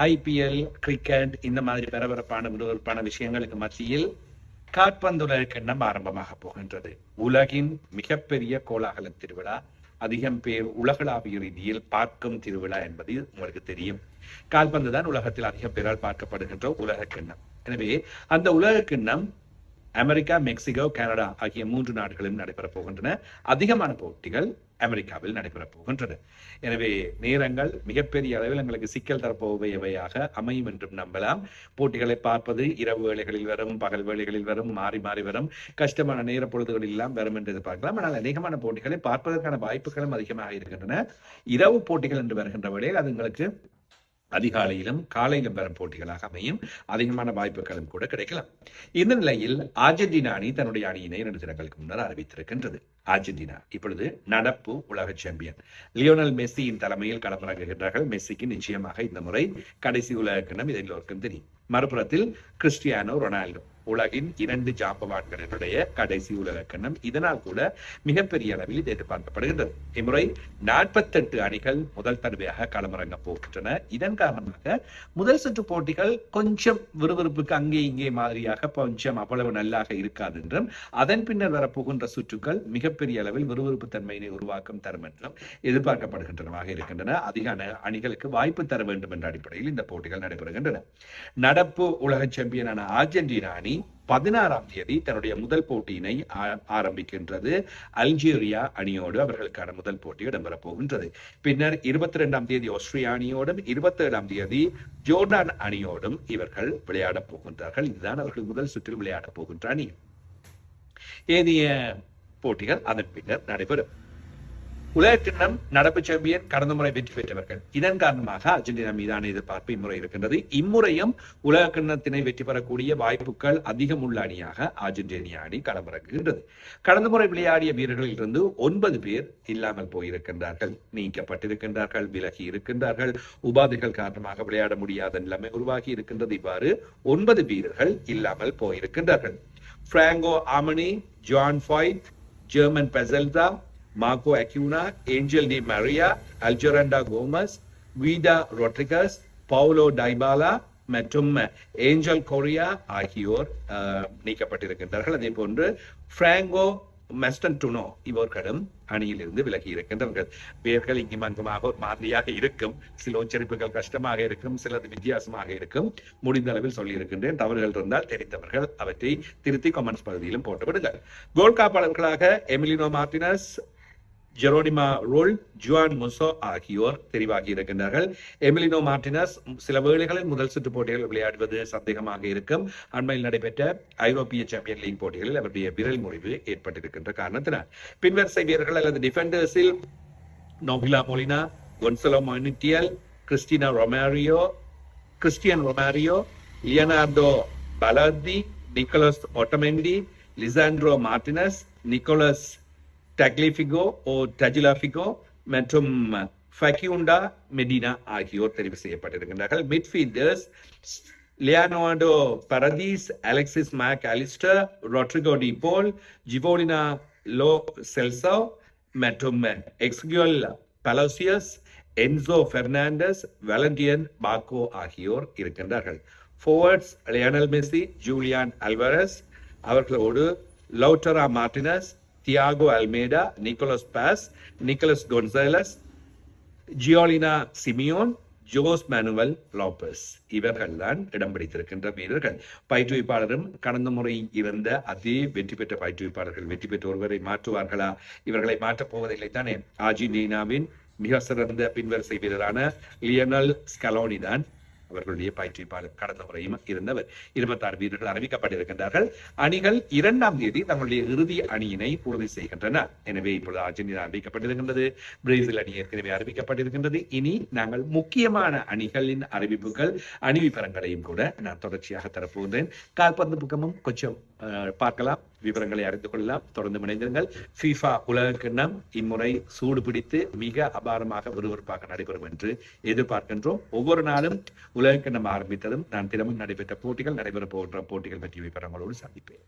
IPL, cricket இந்த மாதிரி பரபரப்பான விறுவிறுப்பான விஷயங்களுக்கு மத்தியில் காற்பந்துலக கிண்ணம் ஆரம்பமாக போகின்றது. உலகின் மிகப்பெரிய கோலாகல திருவிழா, அதிகம் பேர் உலகளாவிய ரீதியில் பார்க்கும் திருவிழா என்பது உங்களுக்கு தெரியும். கால்பந்து தான் உலகத்தில் அதிகம் பேரால் பார்க்கப்படுகின்ற உலக கிண்ணம். எனவே அந்த உலக கிண்ணம் அமெரிக்கா, மெக்சிகோ, கனடா ஆகிய 3 நாடுகளிலும் நடைபெறப் போகின்றன. அதிகமான போட்டிகள் அமெரிக்காவில் நடைபெறப் போகின்றன. எனவே நேரங்கள் மிகப்பெரிய அளவில் எங்களுக்கு சிக்கல் தரப்போவையாக அமையும் என்றும் நம்பலாம். போட்டிகளை பார்ப்பது இரவு வேளைகளில் வரும், பகல் வேளைகளில் வரும், மாறி மாறி வரும், கஷ்டமான நேர பொழுதுகளில் எல்லாம் வரும் என்று எதிர்பார்க்கலாம். ஆனால் அநேகமான போட்டிகளை பார்ப்பதற்கான வாய்ப்புகளும் அதிகமாக இருக்கின்றன. இரவு போட்டிகள் என்று வருகின்ற வேளையில் அது உங்களுக்கு அதிகாலையிலும் காலையிலும் வரும் போட்டிகளாக அமையும். அதிகமான வாய்ப்புகளும் கூட கிடைக்கலாம். இந்த நிலையில் அர்ஜென்டினா அணி தன்னுடைய அணியினை 2 தினங்களுக்கு முன்னர் அறிவித்திருக்கின்றது. அர்ஜென்டினா இப்பொழுது நடப்பு உலக சாம்பியன் லியோனல் மெஸ்ஸியின் தலைமையில் களமிறங்குகின்றார்கள். மெஸ்ஸிக்கு நிச்சயமாக இந்த முறை கடைசி உலக கிண்ணம், இதை எல்லோருக்கும் தெரியும். மறுபுறத்தில் கிறிஸ்டியானோ ரொனால்டோ, உலகின் 2 ஜாம்பவான்களினுடைய கடைசி உலக கிண்ணம். இதனால் கூட மிகப்பெரிய அளவில் இது எதிர்பார்க்கப்படுகின்றது. இம்முறை 48 அணிகள் முதல் தடவையாக களமிறங்க போகின்றன. இதன் காரணமாக முதல் சுற்று போட்டிகள் கொஞ்சம் விறுவிறுப்புக்கு அங்கே இங்கே மாதிரியாக கொஞ்சம் அவ்வளவு நல்லாக இருக்காது என்றும், அதன் பின்னர் வரப்போகின்ற சுற்றுக்கள் மிகப்பெரிய அளவில் விறுவிறுப்பு தன்மையினை உருவாக்கும் தரும் என்றும் எதிர்பார்க்கப்படுகின்றனவாக இருக்கின்றன. அதிக அணிகளுக்கு வாய்ப்பு தர வேண்டும் என்ற அடிப்படையில் இந்த போட்டிகள் நடைபெறுகின்றன. நடப்பு உலக சாம்பியனான அர்ஜென்டினா அணி 16ஆம் தேதி தன்னுடைய முதல் போட்டியினை ஆரம்பிக்கின்றது. அல்ஜீரியா அணியோடு அவர்களுக்கான முதல் போட்டி இடம்பெறப் போகின்றது. பின்னர் 22ஆம் தேதி ஆஸ்திரியா அணியோடும் 27ஆம் தேதி ஜோர்டான் அணியோடும் இவர்கள் விளையாடப் போகின்றார்கள். இதுதான் அவர்கள் முதல் சுற்றில் விளையாடப் போகின்ற அணி. ஏனைய போட்டிகள் அதன் பின்னர் நடைபெறும். உலக கிண்ணம் நடப்பு சாம்பியன் கடந்த முறை வெற்றி பெற்றவர்கள். இதன் காரணமாக அர்ஜென்டினா மீதான எதிர்பார்ப்பு இம்முறை இருக்கின்றது. இம்முறையும் உலக கிண்ணத்தினை வெற்றி பெறக்கூடிய வாய்ப்புகள் அதிகம் உள்ள அணியாக அர்ஜென்டினா அணி களமிறங்குகின்றது. கடந்த முறை விளையாடிய வீரர்களில் இருந்து 9 பேர் இல்லாமல் போயிருக்கின்றார்கள், நீக்கப்பட்டிருக்கின்றார்கள், விலகி இருக்கின்றார்கள். உபாதைகள் காரணமாக விளையாட முடியாத நிலைமை உருவாகி இருக்கின்றது. இவ்வாறு 9 வீரர்கள் இல்லாமல் போயிருக்கின்றார்கள். Franco Armani, Juan Foyth, German Pezzella, Marcos Acuna, Angel Di Maria, Alejandro Gomez, Guido Rodriguez, Paulo Dybala மற்றும் ஏஞ்சல் கொரியா ஆகியோர் நீக்கப்பட்டிருக்கின்றார்கள். அதே போன்று பிராங்கோ மெஸ்டன் டுனோ இவர்களும் அணியில் இருந்து விலகி இருக்கின்றவர்கள். பெயர்கள் இங்கும் அங்குமாக ஒரு மாதிரியாக இருக்கும். சில உச்சரிப்புகள் கஷ்டமாக இருக்கும், சிலது வித்தியாசமாக இருக்கும். முடிந்த அளவில் சொல்லி இருக்கின்றேன். தவறுகள் இருந்தால் தெரிந்தவர்கள் அவற்றை திருத்தி கமெண்ட்ஸ் பகுதியிலும் போட்டு விடுங்கள். கோல் காப்பாளர்களாக எமிலினோ மார்டினஸ், ஜெரோனிமா ரோல், ஜுவான் முசோ ஆகியோர் தெரிவாகி இருக்கின்றார்கள். எமிலினோ மார்டினஸ் சில வேளைகளில் முதல் சுற்று போட்டிகள் விளையாடுவது சந்தேகமாக இருக்கும். அண்மையில் நடைபெற்ற ஐரோப்பிய சாம்பியன் லீக் போட்டிகளில் அவருடைய விரல் முறிவு ஏற்பட்டிருக்கின்ற காரணத்தினால் பின்வரிசை வீரர்கள் அல்லது டிஃபெண்டர்ஸில் நோபிலா Molina, Gonzalo Montiel, Cristian Romero, Leonardo Balerdi, Nicolas Otamendi, Lisandro Martinez, Nicolas Tagliafico Tagliafico மற்றும் ஃபக்யூண்டா மெடினா ஆகியோர் தெரிவு செய்யப்பட்டிருக்கின்றார்கள். Midfielders Leandro Paredes, Alexis Mac Allister, Rodrigo De Paul, Giovani Lo Celso மற்றும் Exequiel Palacios, Enzo Fernandez, Valentin Barco ஆகியோர் இருக்கின்றார்கள். Forwards Lionel Messi, Julian Alvarez, அவர்களோடு Lautaro Martinez, Thiago Almada, Nicolas Paz, Nicolas Gonzalez, Giovanni Simeone, Jose Manuel Lopez இவர்கள் தான் இடம் பிடித்திருக்கின்ற வீரர்கள். பயிற்றுவிப்பாளரும் கடந்த முறை இருந்த அதே வெற்றி பெற்ற பயிற்றுவிப்பாளர்கள் வெற்றி பெற்ற ஒருவரை மாற்றுவார்களா? இவர்களை மாற்றப் போவதில்லை தானே. அர்ஜென்டினாவின் மிக சிறந்த பின்வரிசை வீரரான லியோனல் ஸ்கலோனி தான் அவர்களுடைய பயிற்றுவிப்பாளர். கடந்த முறையும் இருந்தவர். 26 வீரர்கள் அறிவிக்கப்பட்டிருக்கின்றார்கள். அணிகள் 2ஆம் தேதி தங்களுடைய இறுதி அணியினை உறுதி செய்கின்றன. எனவே இப்பொழுது அர்ஜென்டினா அறிவிக்கப்பட்டிருக்கின்றது, பிரேசில் அணி ஏற்கனவே அறிவிக்கப்பட்டிருக்கின்றது. இனி நாங்கள் முக்கியமான அணிகளின் அறிவிப்புகள், அணி விவரங்களையும் கூட நான் தொடர்ச்சியாக தரப்போகின்றேன். கால்பந்து பக்கமும் கொஞ்சம் பார்க்கலாம், விவரங்களை அறிந்து கொள்ளலாம். தொடர்ந்து இணைந்திருங்கள். FIFA உலக கிண்ணம் இம்முறை சூடு பிடித்து மிக அபாரமாக விறுவிறுப்பாக நடைபெறும் என்று எதிர்பார்க்கின்றோம். ஒவ்வொரு நாளும் உலக கிண்ணம் ஆரம்பித்ததும் நான் தினமும் நடைபெற்ற போட்டிகள், நடைபெற போகின்ற போட்டிகள் பற்றிய விவரங்களோடு சந்திப்பேன்.